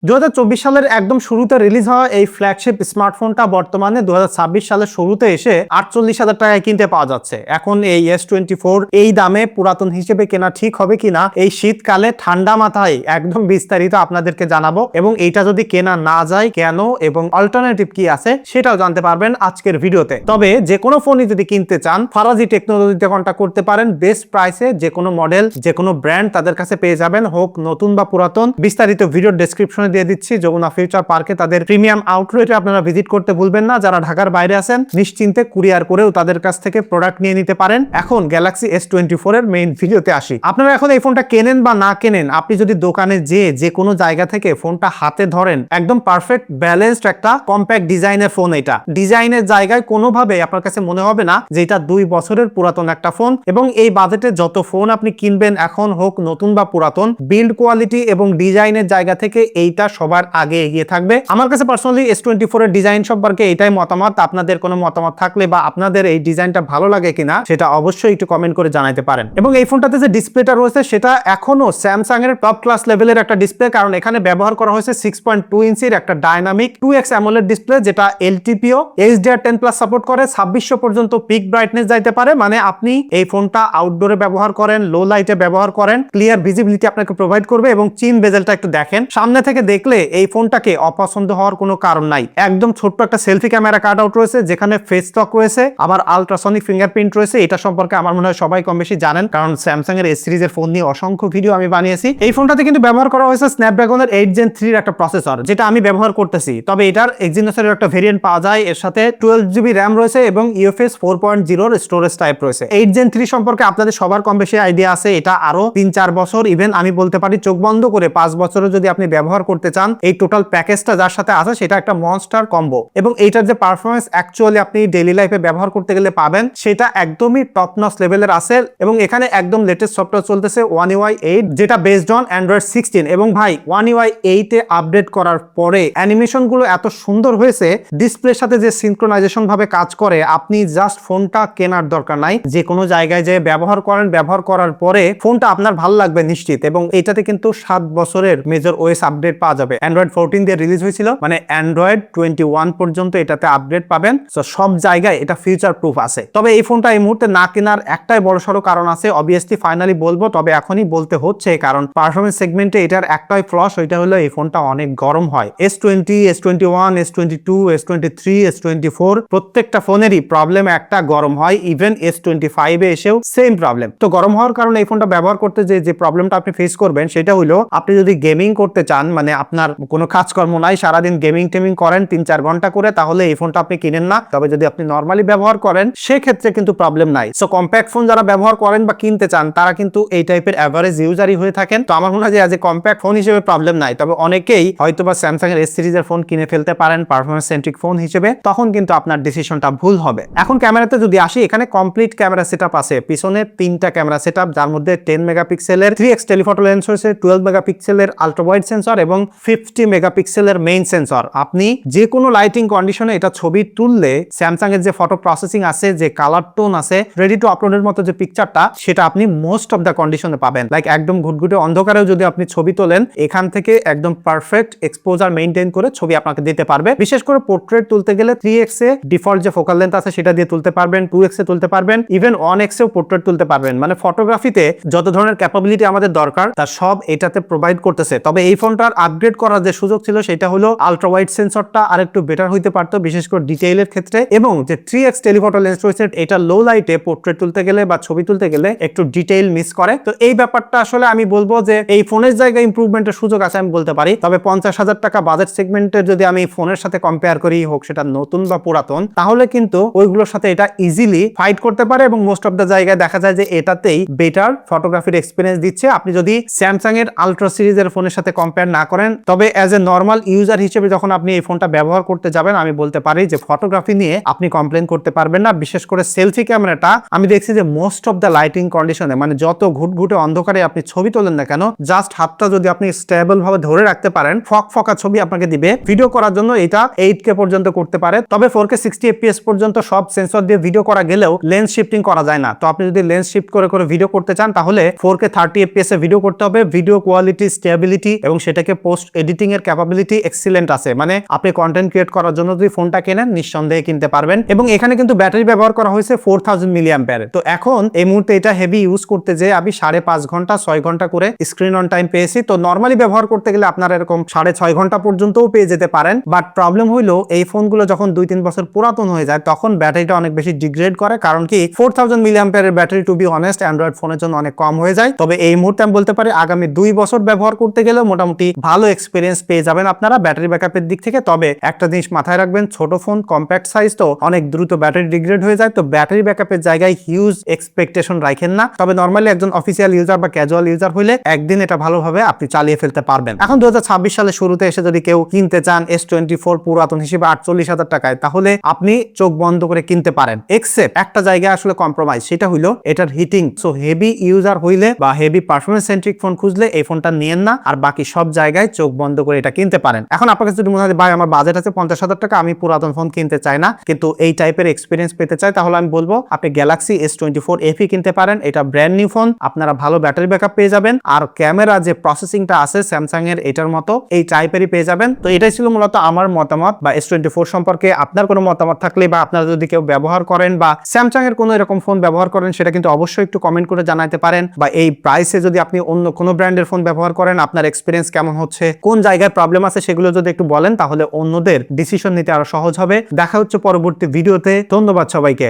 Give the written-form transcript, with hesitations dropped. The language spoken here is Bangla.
2024 সালের একদম শুরুতে রিলিজ হওয়া এই ফ্ল্যাগশিপ স্মার্টফোনটা বর্তমানে 2026 সালের শুরুতে এসে 48,000 টাকায় কিনতে পাওয়া যাচ্ছে। এখন এই S24 এই দামে পুরাতন হিসেবে কেনা ঠিক হবে কিনা এই শীতকালে ঠান্ডা মাথায় একদম বিস্তারিত আপনাদেরকে জানাবো, এবং এইটা যদি কেনা না যায় কেন এবং অল্টারনেটিভ কি আছে সেটাও জানতে পারবেন আজকের ভিডিওতে। তবে যে কোনো ফোনই যদি কিনতে চান ফারাজি টেকনোলজিতে কন্টাক্ট করতে পারেন। বেস্ট প্রাইসে যে কোনো মডেল যে কোনো ব্র্যান্ড তাদের কাছে পেয়ে যাবেন, হোক নতুন বা পুরাতন। বিস্তারিত ভিডিও ডেসক্রিপশনে দিয়ে দিচ্ছি। যমুনা ফিউচার পার্কে তাদের প্রিমিয়াম আউটলেটে আপনারা ভিজিট করতে ভুলবেন না। যারা ঢাকার বাইরে আছেন নিশ্চিন্তে কুরিয়ার করেও তাদের কাছ থেকে প্রোডাক্ট নিয়ে নিতে পারেন। এখন গ্যালাক্সি S24 এর মেইন ভিডিওতে আসি। আপনারা এখন এই ফোনটা কেনেন বা না কেনেন, আপনি যদি দোকানে যে কোনো জায়গা থেকে ফোনটা হাতে ধরেন, একদম পারফেক্ট ব্যালেন্সড একটা কম্প্যাক্ট ডিজাইনের ফোন। এটা ডিজাইনের জায়গায় কোনোভাবে আপনার কাছে মনে হবে না যে এটা 2 বছরের পুরাতন একটা ফোন। এবং এই বাজেটে যত ফোন আপনি কিনবেন এখন, হোক নতুন বা পুরাতন, বিল্ড কোয়ালিটি এবং ডিজাইনের জায়গা থেকে এইটা সবার আগে এগিয়ে থাকবে। আমার কাছে পার্সোনালি S24 এর ডিজাইন সম্পর্কে এটাই মতামত। আপনাদের কোনো মতামত থাকলে বা আপনাদের এই ডিজাইনটা ভালো লাগে কিনা সেটা অবশ্যই একটু কমেন্ট করে জানাতে পারেন। এবং এই ফোনটাতে যে ডিসপ্লেটা রয়েছে সেটা এখনো স্যামসাং এর টপ ক্লাস লেভেলের একটা ডিসপ্লে, কারণ এখানে ব্যবহার করা হয়েছে 6.2 ইঞ্চির একটা ডাইনামিক 2x AMOLED ডিসপ্লে, যেটা LTPO HDR10+ সাপোর্ট করে। 2600 পর্যন্ত পিক ব্রাইটনেস যাইতে পারে। মানে আপনি এই ফোনটা আউটডোরে ব্যবহার করেন, লো লাইটে ব্যবহার করেন, ক্লিয়ার ভিজিবিলিটি আপনাকে প্রোভাইড করবে। এবং চিন বেজেলটা একটু দেখেন, সামনে থেকে দেখলে এই ফোনটাকে অপছন্দ হওয়ার কোনো কারণ নাই। একদম ছোট্ট একটা সেলফি ক্যামেরা কাট আউট রয়েছে, যেখানে ফেস লক রয়েছে, আবার আলট্রাসনিক ফিঙ্গারপ্রিন্ট রয়েছে। এটা সম্পর্কে আমার মনে হয় সবাই কম বেশি জানেন, কারণ স্যামসাং এর S সিরিজের ফোন নিয়ে অসংখ্য ভিডিও আমি বানিয়েছি। এই ফোনটাতে কিন্তু ব্যবহার করা হয়েছে স্ন্যাপড্রাগনের 8 Gen 3 এর একটা প্রসেসর, যেটা আমি ব্যবহার করতেছি। তবে এটার এক্সিনোসের একটা ভেরিয়েন্ট পাওয়া যায়, এর সাথে 12GB RAM রয়েছে এবং UFS 4.0 এর স্টোরেজ টাইপ রয়েছে। 8 Gen 3 সম্পর্কে আপনাদের সবার কম বেশি আইডিয়া আছে। এটা আরো 3-4 বছর, ইভেন আমি বলতে পারি চোখ বন্ধ করে 5 বছরও যদি আপনি ব্যবহার করতে চান, এই টোটাল প্যাকেজটা যার সাথে আছে সেটা একটা মনস্টার কম্বো। এবং এইটার যে পারফরমেন্স অ্যাকচুয়ালি আপনি ডেইলি লাইফে ব্যবহার করতে গেলে পাবেন, সেটা একদমই টপ নচ লেভেলের আছে। এবং এখানে একদম লেটেস্ট সফটওয়্যার চলতেছে One UI 8, যেটা বেসড অন Android 16। এবং ভাই One UI 8 এ আপডেট করার পরে অ্যানিমেশন গুলো এত সুন্দর হয়েছে, ডিসপ্লের সাথে যে সিনক্রোনাইজেশন ভাবে কাজ করে, আপনি জাস্ট ফোনটা কেনার দরকার নাই, যে কোনো জায়গায় যে ব্যবহার করেন, ব্যবহার করার পরে ফোনটা আপনার ভালো লাগবে নিশ্চিত। এবং এটাতে কিন্তু 7 বছরের মেজর OS আপডেট পাওয়া যাবে। Android 14 দিয়ে রিলিজ হয়েছিল, মানে Android 21 পর্যন্ত এটাতে আপডেট পাবেন। সো সব জায়গায় এটা ফিউচার প্রুফ আছে। তবে এই ফোনটা এই মুহূর্তে না কেনার একটাই বড়সড় কারণ আছে, অবভিয়াসলি ফাইনালি বলবো, তবে এখনই বলতে হচ্ছে, কারণ পারফরমেন্স সেগমেন্টে এটার একটাই ফ্লস, ওইটা হলো এই ফোনটা অনেক গরম হয়। S20, S21, S22, S23, S24 প্রত্যেকটা ফোনেরই প্রবলেম একটা, গরম হয়। ইভেন S25 এ এসেও সেম প্রবলেম। তো গরম হওয়ার কারণে এই ফোনটা ব্যবহার করতে যে প্রবলেমটা আপনি ফেস করবেন সেটা হলো, আপনি যদি গেমিং করতে চান, মানে আপনার কোনো কাজকর্ম নাই, সারাদিন গেমিং টেমিং করেন 3-4 ঘন্টা করে, তাহলে এই ফোনটা আপনি কিনেন না। তবে যদি আপনি নর্মালি ব্যবহার করেন সেক্ষেত্রে কিন্তু প্রবলেম নাই। সো কম্প্যাক্ট ফোন যারা ব্যবহার করেন বা কিনতে চান, তারা কিন্তু এই টাইপের এভারেজ ইউজারই হয়ে থাকেন। তো আমার মনে হয় যে এজ এ কম্প্যাক্ট ফোন হিসেবে প্রবলেম নাই। তবে অনেকেই হয়তো বা স্যামসাং এর S সিরিজের ফোন কিনে ফেলতে পারেন পারফরমেন্স সেন্ট্রিক ফোন হিসেবে, তখন কিন্তু আপনার ডিসিশনটা ভুল হবে। এখন ক্যামেরাতে যদি আসি, এখানে কমপ্লিট ক্যামেরা সেটআপ আছে। পিছনে 3টা ক্যামেরা সেটআপ, যার মধ্যে 10 মেগাপিক্সেলের 3x টেলিফটো লেন্স রয়েছে, 12 মেগাপিক্সেলের আলট্রা ওয়াইড সেন্সর এবং 50 মেগাপিক্সেলের মেইন সেন্সর। আপনি যে কোনো লাইটিং কন্ডিশনে এটা ছবি তুললে স্যামসাং এর যে ফটো প্রসেসিং আছে, যে কালার টোন আছে, রেডি টু আপলোডের মতো যে পিকচারটা, সেটা আপনি মোস্ট অফ দ্য কন্ডিশনে পাবেন। লাইক একদম ঘুটঘুটে অন্ধকারেও যদি আপনি ছবি তোলেন, এখান থেকে একদম পারফেক্ট এক্সপোজার মেইনটেইন করে ছবি আপনাকে দিতে পারবে। বিশেষ করে পোর্ট্রেট তুলতে গেলে 3x এ ডিফল্ট যে ফোকাল লেন্থ আছে সেটা দিয়ে তুলতে পারবেন, 2x এ তুলতে পারবেন, ইভেন 1x এও পোর্ট্রেট তুলতে পারবেন। মানে ফটোগ্রাফিতে যত ধরনের ক্যাপাবিলিটি আমাদের দরকার তা সব এটাতে প্রোভাইড করতেছে। তবে এই ফোনটার আপগ্রেড করার যে সুযোগ ছিল সেটা হলো আলট্রা ওয়াইড সেন্সরটা আর একটু বেটার হইতে পারতো, বিশেষ করে ডিটেইলের ক্ষেত্রে। এবং যে 3x টেলিফটো লেন্স রয়েছে, এটা লো লাইটে পোর্ট্রেট তুলতে গেলে বা ছবি তুলতে গেলে একটু ডিটেইল মিস করে। তো এই ব্যাপারটা আসলে আমি বলবো যে এই ফোনের জায়গায় ইমপ্রুভমেন্টের সুযোগ আছে, আমি বলতে পারি। তবে 50,000 টাকা বাজেট সেগমেন্টের যদি আমি ফোনের সাথে কম্পেয়ার করি, হোক সেটা নতুন বা পুরাতন, তাহলে কিন্তু ওইগুলোর সাথে এটা ইজিলি ফাইট করতে পারে। এবং মোস্ট অফ দ্য জায়গায় দেখা যায় যে এটাতেই বেটার ফটোগ্রাফির এক্সপিরিয়েন্স দিচ্ছে, আপনি যদি স্যামসাং এর আলট্রা সিরিজের ফোনের সাথে কম্পেয়ার না করেন। তবে অ্যাজ এ নর্মাল ইউজার হিসেবে যখন আপনি এই ফোনটা ব্যবহার করতে যাবেন, আমি বলতে পারি যে ফটোগ্রাফি নিয়ে আপনি কমপ্লেন করতে পারবেন না। বিশেষ করে সেলফি ক্যামেরাটা আমি দেখছি যে মোস্ট অফ দ্য লাইটিং কন্ডিশনে, মানে যত ঘুটঘুটে অন্ধকারে আপনি ছবি তোলেন না কেন, জাস্ট হাতটা যদি আপনি স্টেবল ভাবে ধরে রাখতে পারেন, ফকা ছবি আপনাকে দিবে। ভিডিও করার জন্য এটা 8K পর্যন্ত করতে পারে। তবে 4K 60 FPS পর্যন্ত সব সেন্সর দিয়ে ভিডিও করা গেলেও লেন্স শিফটিং করা যায় না। তো আপনি যদি লেন্স শিফট করে ভিডিও করতে চান, তাহলে 4K 30 FPS এ ভিডিও করতে হবে। ভিডিও কোয়ালিটি, স্টেবিলিটি এবং সেটাকে পোস্ট এডিটিং এর ক্যাপাবিলিটি এক্সিলেন্ট আছে, মানে আপনি কন্টেন্ট ক্রিয়েট করার জন্য যদি ফোনটা কেনেন নিঃসন্দেহে কিনতে পারবেন। এবং এখানে কিন্তু ব্যাটারি ব্যবহার করা হয়েছে 4000 মিলি অ্যাম্পিয়ার। তো এখন এই মুহূর্তে এটা হেভি ইউজ করতে যে আমি 5.5 ঘন্টা 6 ঘন্টা করে স্ক্রিন অন টাইম পেয়েছি। তো নর্মালি ব্যবহার করতে গেলে আপনারা এরকম 6.5 ঘন্টা পর্যন্তও পেয়ে যেতে পারেন। বাট প্রবলেম হইলো এই ফোনগুলো যখন 2-3 বছর পুরাতন হয়ে যায় তখন ব্যাটারিটা অনেক বেশি ডিগ্রেড করে, কারণ কি 4000 মিলি অ্যাম্পিয়ারের battery to be honest Android ফোনের জন্য অনেক কম হয়ে যায়। তবে এই মুহূর্তে আমি বলতে পারি আগামী 2 বছর ব্যবহার করতে গেলেও মোটামুটি ভালো এক্সপিরিয়েন্স পেয়ে যাবেন আপনারা ব্যাটারি ব্যাকআপের দিক থেকে। তবে একটা জিনিস মাথায় রাখবেন, ছোট ফোন কম্প্যাক্ট সাইজ তো অনেক দ্রুত ব্যাটারি ডিগ্রেড হয়ে যায়। তো ব্যাটারি ব্যাকআপের জায়গায় হিউজ এক্সপেকটেশন রাখেন না। তবে নরমালি একজন অফিসিয়াল ইউজার বা ক্যাজুয়াল ইউজার হলে একদিন এটা ভালোভাবে আপনি চালিয়ে ফেলতে পারবেন। এখন 2026 সালের শুরুতে এসে যদি কেউ কিনতে চান S24 পুরাতন হিসেবে 48,000 টাকায়, তাহলে আপনি চোখ বন্ধ করে কিনতে পারেন। এক্সেপ্ট একটা জায়গায় আসলে কম্প্রোমাইজ, সেটা হইলো এটার হিটিং। সো হেভি ইউজার হইলে বা হেভি পারফরমেন্স সেন্ট্রিক ফোন খুঁজলে এই ফোনটা নিয়েন না, আর বাকি সব জায়গায় চোখ বন্ধ করে এটা কিনতে পারেন। এখন আপনার কাছে যদি মনে হয় ভাই আমার বাজেট আছে 50,000 টাকা, আমি পুরাতন ফোন কিনতে চাই না কিন্তু এই টাইপের এক্সপিরিয়েন্স পেতে চাই, তাহলে আমি বলবো আপনি গ্যালাক্সি S24 FE কিনতে পারেন। এটা ব্র্যান্ড নিউ ফোন, আপনারা ভালো ব্যাটারি ব্যাকআপ পেয়ে যাবেন, আর ক্যামেরা যে প্রসেসিংটা আছে স্যামসাং এর এটার মতো এই টাইপেরই পেয়ে যাবেন। তো এটাই ছিল মূলত আমার মতামত বা S24 সম্পর্কে। আপনার কোনো মতামত থাকলে বা আপনারা যদি কেউ ব্যবহার করেন বা স্যামসাং এর কোনো এরকম ফোন ব্যবহার করেন সেটা কিন্তু অবশ্যই একটু কমেন্ট করে জানাতে পারেন। বা এই প্রাইসে যদি আপনি অন্য কোনো ব্র্যান্ডের ফোন ব্যবহার করেন আপনার এক্সপিরিয়েন্স কেমন হচ্ছে, কোন জায়গায় প্রবলেম আছে সেগুলো যদি একটু বলেন তাহলে অন্যদের ডিসিশন নিতে আরো সহজ হবে। দেখা হচ্ছে পরবর্তী ভিডিওতে। ধন্যবাদ সবাইকে।